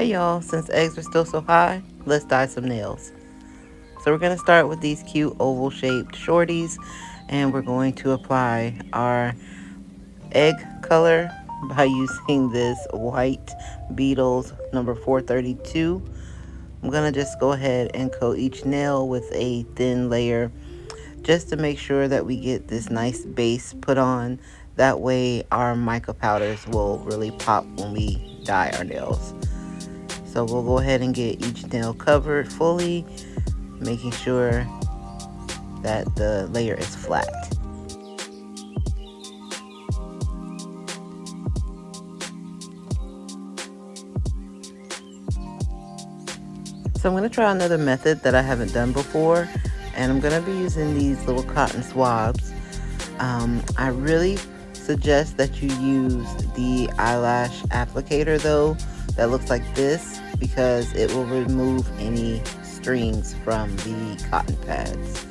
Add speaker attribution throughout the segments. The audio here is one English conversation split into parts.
Speaker 1: Hey y'all, since eggs are still so high, let's dye some nails. So we're going to start with these cute oval shaped shorties, and we're going to apply our egg color by using this white Beetles number 432. I'm going to just go ahead and coat each nail with a thin layer just to make sure that we get this nice base put on. That way our mica powders will really pop when we dye our nails. So we'll go ahead and get each nail covered fully, making sure that the layer is flat. So I'm going to try another method that I haven't done before, and I'm going to be using these little cotton swabs. I really suggest that you use the eyelash applicator though, that looks like this, because it will remove any strings from the cotton pads.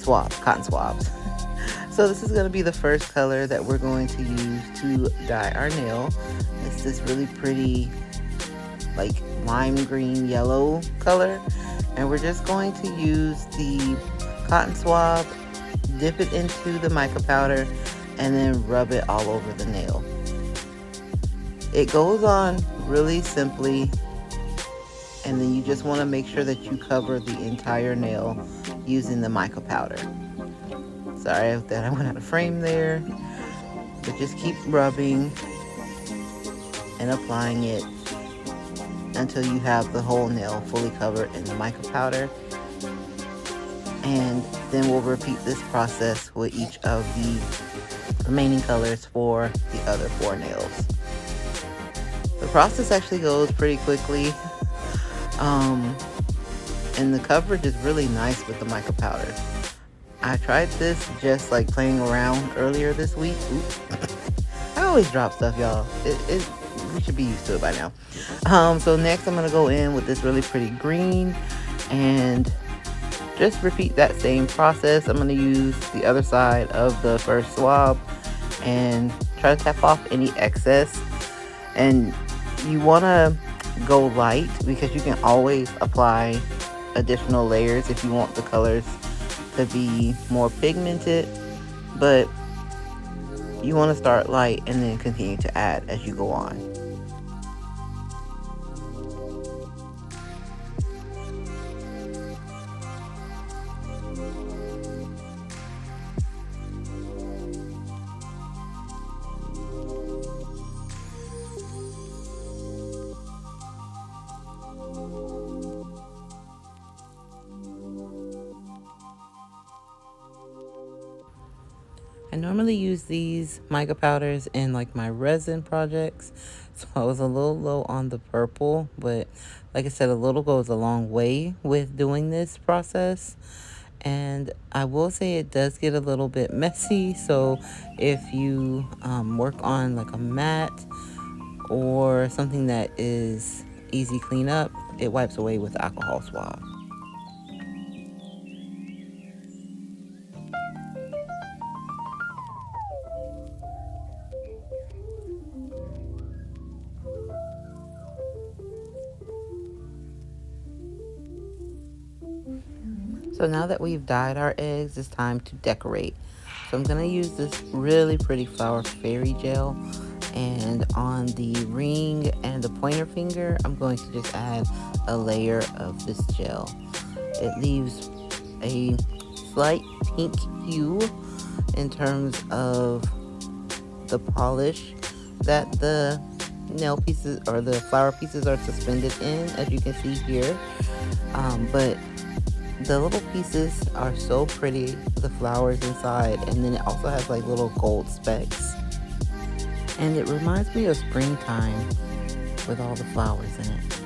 Speaker 1: Cotton swabs. So this is going to be the first color that we're going to use to dye our nail. It's this really pretty like lime green yellow color, and we're just going to use the cotton swab, dip it into the mica powder, and then rub it all over the nail. It goes on really simply, and then you just want to make sure that you cover the entire nail using the mica powder. Sorry that I went out of frame there, but just keep rubbing and applying it until you have the whole nail fully covered in the mica powder. And then we'll repeat this process with each of the remaining colors for the other 4 nails. The process actually goes pretty quickly, and the coverage is really nice with the mica powder. I tried this just like playing around earlier this week. I always drop stuff, y'all. We should be used to it by now. So next I'm going to go in with this really pretty green and just repeat that same process. I'm going to use the other side of the first swab and try to tap off any excess. And you want to go light because you can always apply additional layers if you want the colors to be more pigmented, but you want to start light and then continue to add as you go on. I normally use these mica powders in like my resin projects, so I was a little low on the purple, but like I said, a little goes a long way with doing this process. And I will say it does get a little bit messy, so if you work on like a mat or something that is easy cleanup, it wipes away with alcohol swab. So now that we've dyed our eggs, it's time to decorate. So I'm going to use this really pretty flower fairy gel, and on the ring and the pointer finger, I'm going to just add a layer of this gel. It leaves a slight pink hue in terms of the polish that the nail pieces or the flower pieces are suspended in, as you can see here. But the little pieces are so pretty, the flowers inside, and then it also has like little gold specks. And it reminds me of springtime with all the flowers in it.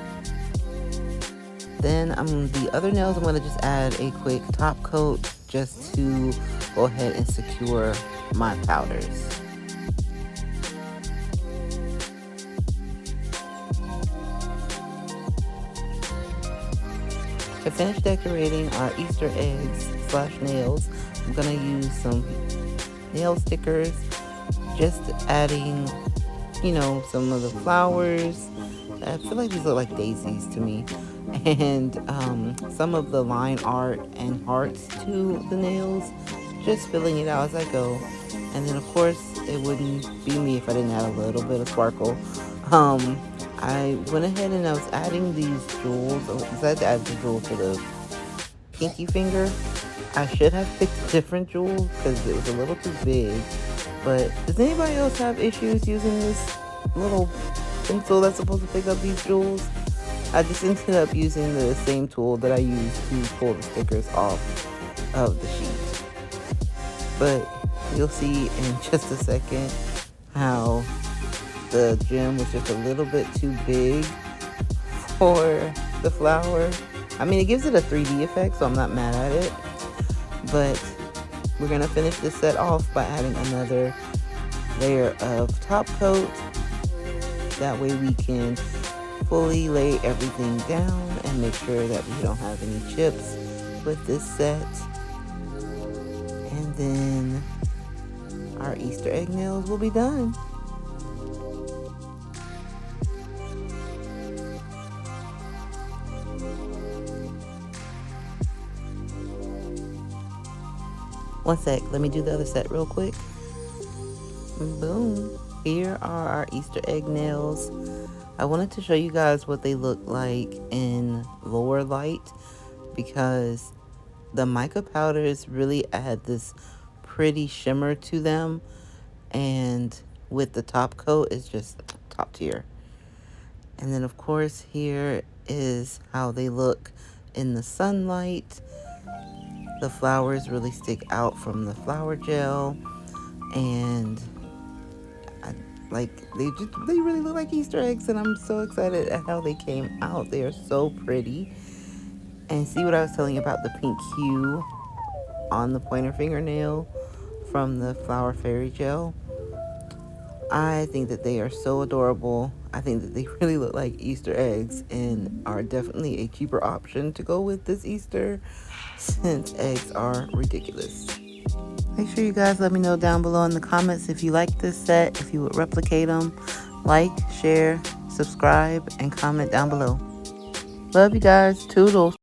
Speaker 1: Then the other nails, I'm going to just add a quick top coat just to go ahead and secure my powders. To finish decorating our Easter eggs / nails, I'm going to use some nail stickers, just adding, some of the flowers I feel like these look like daisies to me. And some of the line art and hearts to the nails, just filling it out as I go. And then of course it wouldn't be me if I didn't add a little bit of sparkle. I went ahead and I was adding these jewels. I had to add the jewel to the pinky finger. I should have picked different jewels because it was a little too big. But does anybody else have issues using this little pencil that's supposed to pick up these jewels? I just ended up using the same tool that I used to pull the stickers off of the sheet. But you'll see in just a second how the gem was just a little bit too big for the flower. I mean, it gives it a 3D effect, so I'm not mad at it. But we're going to finish this set off by adding another layer of top coat. That way we can fully lay everything down and make sure that we don't have any chips with this set. And then our Easter egg nails will be done. One sec, let me do the other set real quick. Boom. Here are our Easter egg nails. I wanted to show you guys what they look like in lower light because the mica powders really add this pretty shimmer to them, and with the top coat it's just top tier. And then of course here is how they look in the sunlight. The flowers really stick out from the flower gel, and they really look like Easter eggs, and I'm so excited at how they came out. They are so pretty. And see what I was telling you about the pink hue on the pointer fingernail from the flower fairy gel? I think that they are so adorable. I think that they really look like Easter eggs and are definitely a cheaper option to go with this Easter, since eggs are ridiculous. Make sure you guys let me know down below in the comments if you like this set, if you would replicate them. Like, share, subscribe, and comment down below. Love you guys. Toodles.